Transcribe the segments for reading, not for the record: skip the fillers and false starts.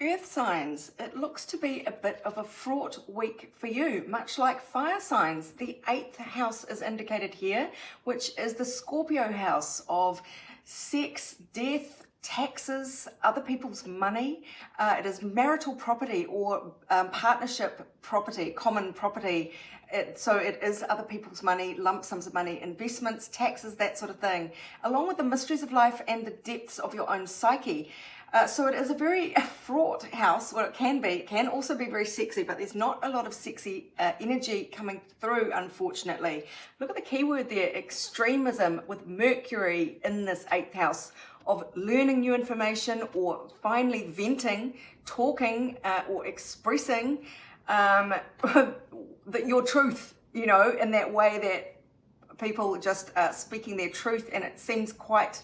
Earth signs, it looks to be a bit of a fraught week for you, much like fire signs. The 8th house is indicated here, which is the Scorpio house of sex, death, taxes, other people's money. It is marital property or partnership property, common property. So it is other people's money, lump sums of money, investments, taxes, that sort of thing, along with the mysteries of life and the depths of your own psyche. So it is a very fraught house. Well, it can also be very sexy, but there's not a lot of sexy energy coming through, unfortunately. Look at the keyword there, extremism, with Mercury in this 8th house of learning new information or finally venting, talking or expressing your truth, in that way that people just speaking their truth, and it seems quite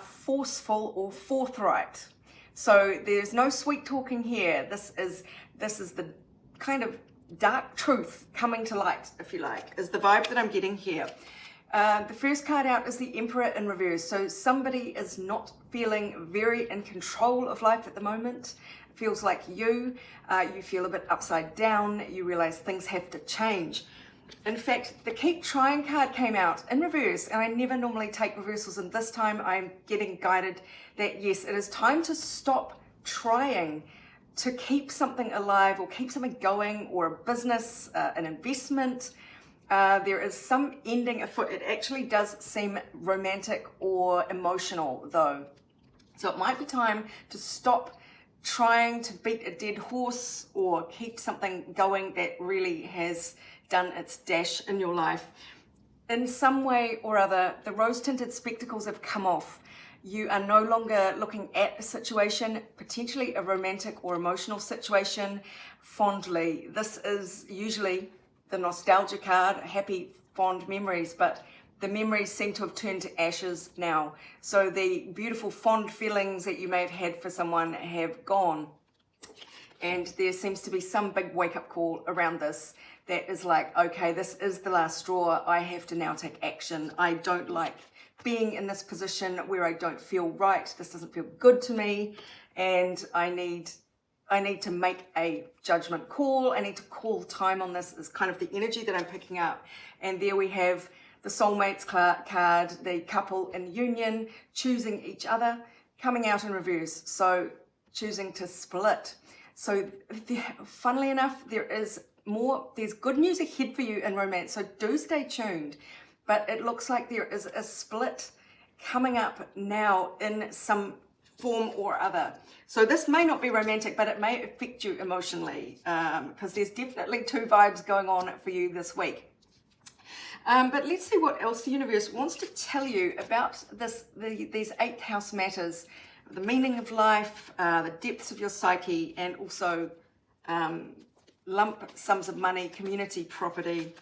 forceful or forthright. So there's no sweet talking here. This is the kind of dark truth coming to light, if you like, is the vibe that I'm getting here. The first card out is the Emperor in reverse. So somebody is not feeling very in control of life at the moment. It feels like you feel a bit upside down. You realize things have to change. In fact, the Keep Trying card came out in reverse, and I never normally take reversals, and this time I'm getting guided that yes, it is time to stop trying to keep something alive or keep something going, or a business, an investment. There is some ending afoot. It actually does seem romantic or emotional though. So it might be time to stop trying to beat a dead horse or keep something going that really has done its dash in your life. In some way or other, the rose-tinted spectacles have come off. You are no longer looking at a situation, potentially a romantic or emotional situation, fondly. This is usually the nostalgia card, happy, fond memories, but the memories seem to have turned to ashes now. So the beautiful, fond feelings that you may have had for someone have gone. And there seems to be some big wake-up call around this that is like, okay, this is the last straw. I have to now take action. I don't like being in this position where I don't feel right. This doesn't feel good to me. And I need to make a judgment call. I need to call time on this, is kind of the energy that I'm picking up. And there we have the soulmates card, the couple in union, choosing each other, coming out in reverse. So choosing to split. So funnily enough, there's good news ahead for you in romance. So do stay tuned. But it looks like there is a split coming up now in some form or other. So this may not be romantic, but it may affect you emotionally, because there's definitely two vibes going on for you this week. But let's see what else the universe wants to tell you about these 8th house matters, the meaning of life, the depths of your psyche, and also lump sums of money, community property,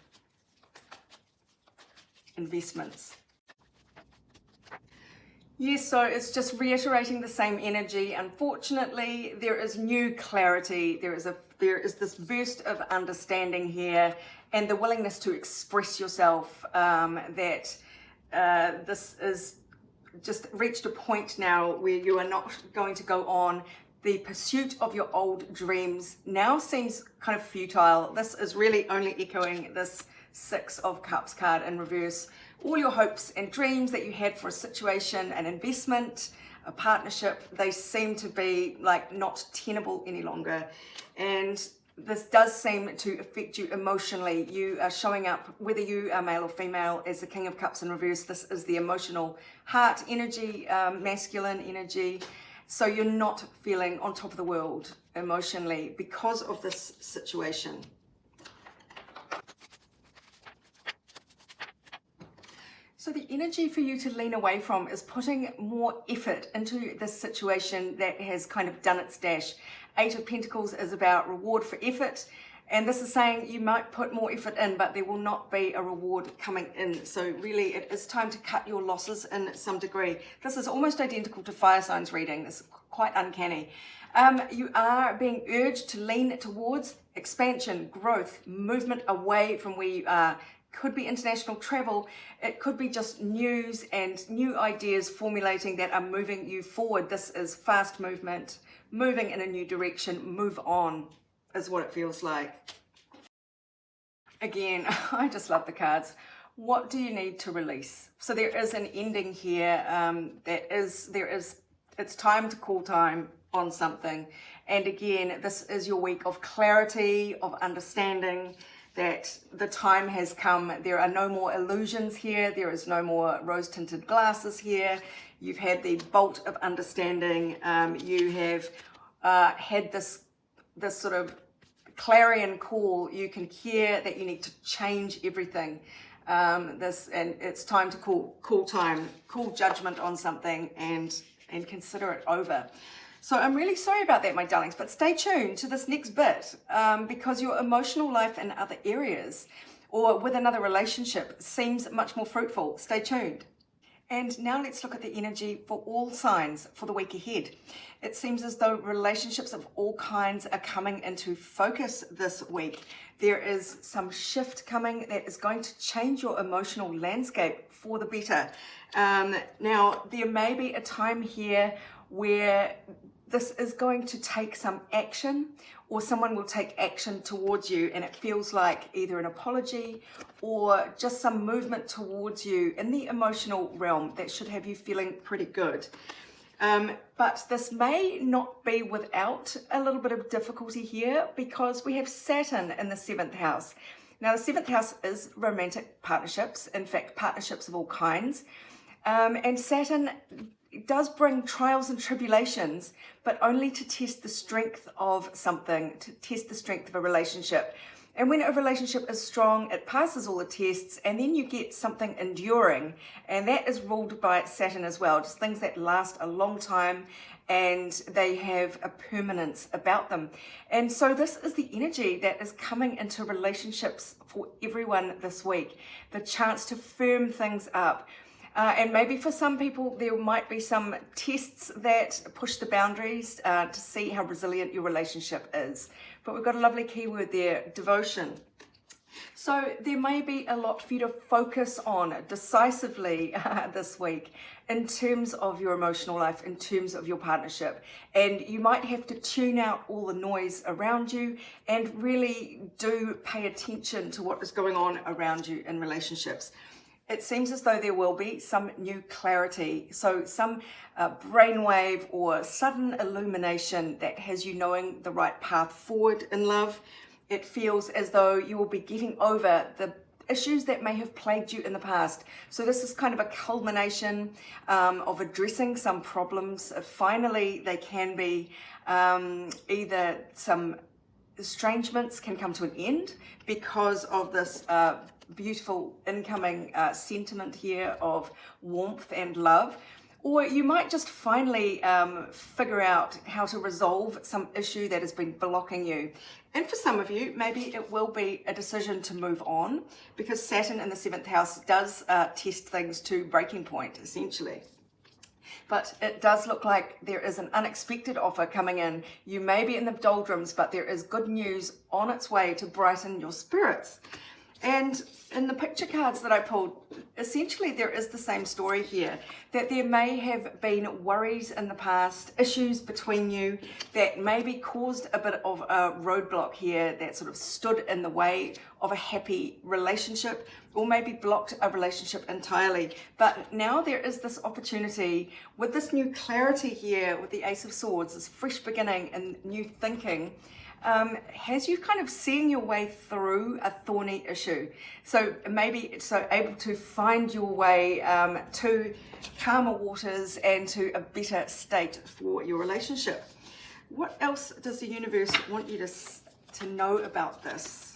investments. Yes, so it's just reiterating the same energy. Unfortunately, there is new clarity. There is this burst of understanding here, and the willingness to express yourself, that this is just reached a point now where you are not going to go on. The pursuit of your old dreams now seems kind of futile. This is really only echoing this 6 of Cups card in reverse. All your hopes and dreams that you had for a situation, an investment, a partnership, they seem to be like not tenable any longer. And this does seem to affect you emotionally. You are showing up, whether you are male or female, as the King of Cups in reverse. This is the emotional heart energy, masculine energy. So you're not feeling on top of the world emotionally because of this situation. So the energy for you to lean away from is putting more effort into this situation that has kind of done its dash. 8 of Pentacles is about reward for effort. And this is saying you might put more effort in, but there will not be a reward coming in. So really it is time to cut your losses in some degree. This is almost identical to fire signs reading. It's quite uncanny. You are being urged to lean towards expansion, growth, movement away from where you are. Could be international travel. It could be just news and new ideas formulating that are moving you forward. This is fast movement, moving in a new direction, move on is what it feels like. Again, I just love the cards. What do you need to release? So there is an ending here. It's time to call time on something. And again, this is your week of clarity, of understanding that the time has come. There are no more illusions here. There is no more rose-tinted glasses here. You've had the bolt of understanding. You have had this sort of clarion call. You can hear that you need to change everything. And it's time to call judgment on something and consider it over. So I'm really sorry about that, my darlings, but stay tuned to this next bit because your emotional life in other areas or with another relationship seems much more fruitful. Stay tuned. And now let's look at the energy for all signs for the week ahead. It seems as though relationships of all kinds are coming into focus this week. There is some shift coming that is going to change your emotional landscape for the better. Now, there may be a time here where this is going to take some action, or someone will take action towards you, and it feels like either an apology or just some movement towards you in the emotional realm that should have you feeling pretty good. But this may not be without a little bit of difficulty here because we have Saturn in the 7th house. Now, the 7th house is romantic partnerships, in fact, partnerships of all kinds. And Saturn does bring trials and tribulations, but only to test the strength of something, to test the strength of a relationship. And when a relationship is strong, it passes all the tests, and then you get something enduring. And that is ruled by Saturn as well, just things that last a long time and they have a permanence about them. And so this is the energy that is coming into relationships for everyone this week, the chance to firm things up. And maybe for some people, there might be some tests that push the boundaries to see how resilient your relationship is. But we've got a lovely keyword there, devotion. So there may be a lot for you to focus on decisively this week in terms of your emotional life, in terms of your partnership. And you might have to tune out all the noise around you and really do pay attention to what is going on around you in relationships. It seems as though there will be some new clarity, so some brainwave or sudden illumination that has you knowing the right path forward in love. It feels as though you will be getting over the issues that may have plagued you in the past. So this is kind of a culmination of addressing some problems. Finally, they can be either some estrangements can come to an end because of this beautiful incoming sentiment here of warmth and love, or you might just finally figure out how to resolve some issue that has been blocking you. And for some of you, maybe it will be a decision to move on because Saturn in the 7th house does test things to breaking point, essentially. But it does look like there is an unexpected offer coming in. You may be in the doldrums, but there is good news on its way to brighten your spirits. And in the picture cards that I pulled, essentially there is the same story here, that there may have been worries in the past, issues between you that maybe caused a bit of a roadblock here that sort of stood in the way of a happy relationship, or maybe blocked a relationship entirely. But now there is this opportunity with this new clarity here with the Ace of Swords, this fresh beginning and new thinking, has you kind of seeing your way through a thorny issue. So maybe it's able to find your way to calmer waters and to a better state for your relationship. What else does the universe want you to know about this?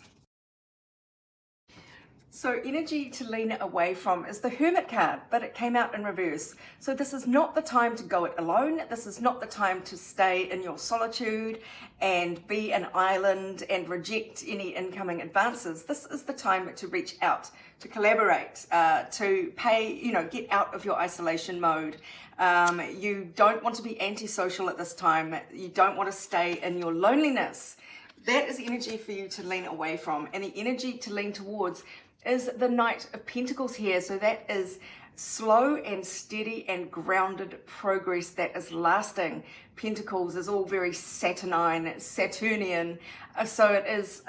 So energy to lean away from is the Hermit card, but it came out in reverse. So this is not the time to go it alone. This is not the time to stay in your solitude and be an island and reject any incoming advances. This is the time to reach out, to collaborate, to get out of your isolation mode. You don't want to be antisocial at this time. You don't want to stay in your loneliness. That is energy for you to lean away from, and the energy to lean towards is the Knight of Pentacles here. So that is slow and steady and grounded progress that is lasting. Pentacles is all very Saturnine, Saturnian, so it is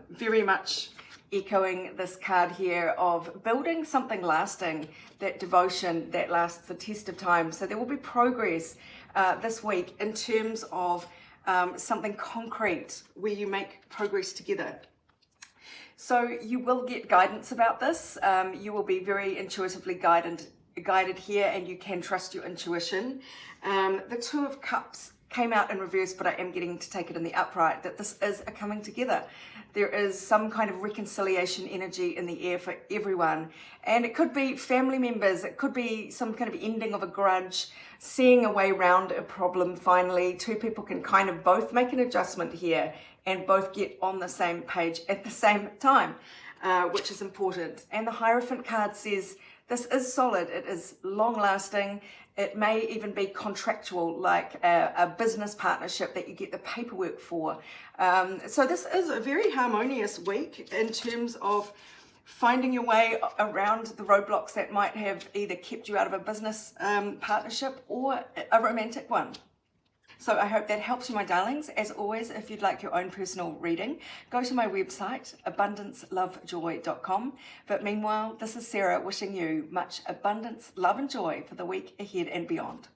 very much echoing this card here of building something lasting, that devotion that lasts the test of time. So there will be progress this week in terms of something concrete where you make progress together. So you will get guidance about this. You will be very intuitively guided here, and you can trust your intuition. The Two of Cups came out in reverse, but I am getting to take it in the upright, that this is a coming together. There is some kind of reconciliation energy in the air for everyone. And it could be family members, it could be some kind of ending of a grudge, seeing a way around a problem finally. Two people can kind of both make an adjustment here and both get on the same page at the same time, which is important. And the Hierophant card says this is solid, it is long-lasting, it may even be contractual, like a business partnership that you get the paperwork for. So this is a very harmonious week in terms of finding your way around the roadblocks that might have either kept you out of a business partnership or a romantic one. So I hope that helps you, my darlings. As always, if you'd like your own personal reading, go to my website, abundancelovejoy.com. But meanwhile, this is Sarah wishing you much abundance, love and joy for the week ahead and beyond.